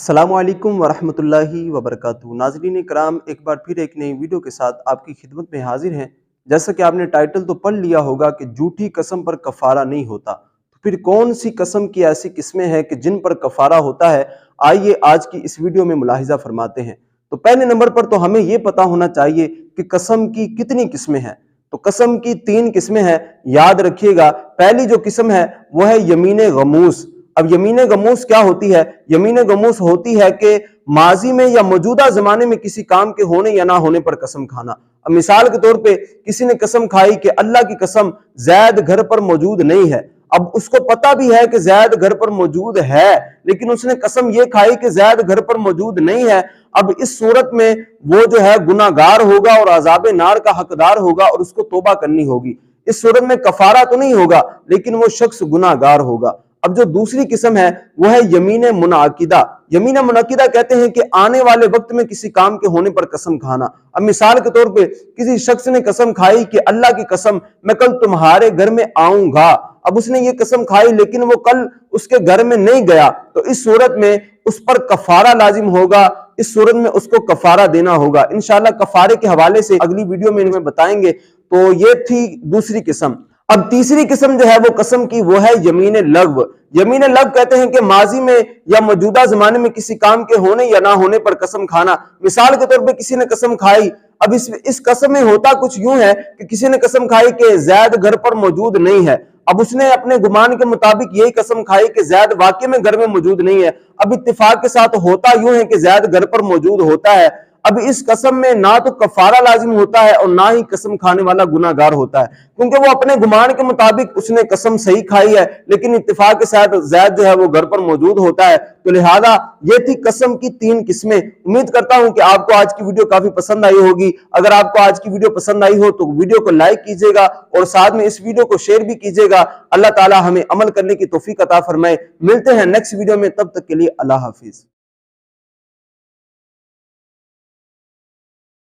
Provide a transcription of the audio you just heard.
अस्सलामुअलैकुम वरहमतुल्लाहि वबरकातुहू। नाज़रीन कराम, एक बार फिर एक नई वीडियो के साथ आपकी खिदमत में हाजिर हैं। जैसा कि आपने टाइटल तो पढ़ लिया होगा कि झूठी कसम पर कफारा नहीं होता, तो फिर कौन सी कसम की ऐसी किस्में हैं कि जिन पर कफारा होता है। आइए आज की इस वीडियो में मुलाहिजा फरमाते हैं। तो पहले नंबर पर तो हमें यह पता होना चाहिए कि कसम की कितनी किस्में हैं। तो कसम की 3 किस्में हैं, याद रखिएगा। पहली जो किस्म है वह है यमीन गमूस। अब यमीन गमूस क्या होती है? यमीन गमूस होती है कि माजी में या मौजूदा जमाने में किसी काम के होने या ना होने पर कसम खाना। अब मिसाल के तौर पे किसी ने कसम खाई कि अल्लाह की कसम जैद घर पर मौजूद नहीं है। अब उसको पता भी है कि जैद घर पर मौजूद है, लेकिन उसने कसम ये खाई कि जैद घर पर मौजूद नहीं है। अब इस सूरत में वो जो है गुनाहगार होगा और अज़ाब नार का हकदार होगा और उसको तौबा करनी होगी। इस सूरत में कफारा तो नहीं होगा, लेकिन वो शख्स गुनाहगार होगा। अब जो दूसरी किस्म है वह है यमीन मुनाकिदा। यमीन मुनाकिदा कहते हैं कि आने वाले वक्त में किसी काम के होने पर कसम खाना। अब मिसाल के तौर पे किसी शख्स ने कसम खाई कि अल्लाह की कसम मैं कल तुम्हारे घर में आऊंगा। अब उसने ये कसम खाई लेकिन वो कल उसके घर में नहीं गया, तो इस सूरत में उस पर कफारा लाजिम होगा। इस सूरत में उसको कफारा देना होगा। इंशाल्लाह कफारे के हवाले से अगली वीडियो में इन्हें बताएंगे। तो ये थी दूसरी किस्म। अब तीसरी किस्म जो है वो कसम की वो है यमीन लग़्व। यमीन लग़्व कहते हैं कि माजी में या मौजूदा जमाने में किसी काम के होने या ना होने पर कसम खाना। मिसाल के तौर पे किसी ने कसम खाई। अब इस कसम में होता कुछ यूं है कि किसी ने कसम खाई कि जैद घर पर मौजूद नहीं है। अब उसने अपने गुमान के मुताबिक यही कसम खाई कि जैद वाकई में घर में मौजूद नहीं है। अब इत्तेफाक के साथ होता यूं है कि जैद घर पर मौजूद होता है। अब इस कसम में ना तो कफारा लाजिम होता है और ना ही कसम खाने वाला गुनाहगार होता है, क्योंकि वो अपने गुमान के मुताबिक उसने कसम सही खाई है, लेकिन इत्तेफाक के साथ जैद जो है वो घर पर मौजूद होता है। तो लिहाजा ये थी कसम की 3 किस्में। उम्मीद करता हूं कि आपको आज की वीडियो काफी पसंद आई होगी। अगर आपको आज की वीडियो पसंद आई हो तो वीडियो को लाइक कीजिएगा और साथ में इस वीडियो को शेयर भी कीजिएगा। अल्लाह ताला हमें अमल करने की तौफीक अता फरमाए। मिलते हैं नेक्स्ट वीडियो में, तब तक के लिए अल्लाह हाफिज।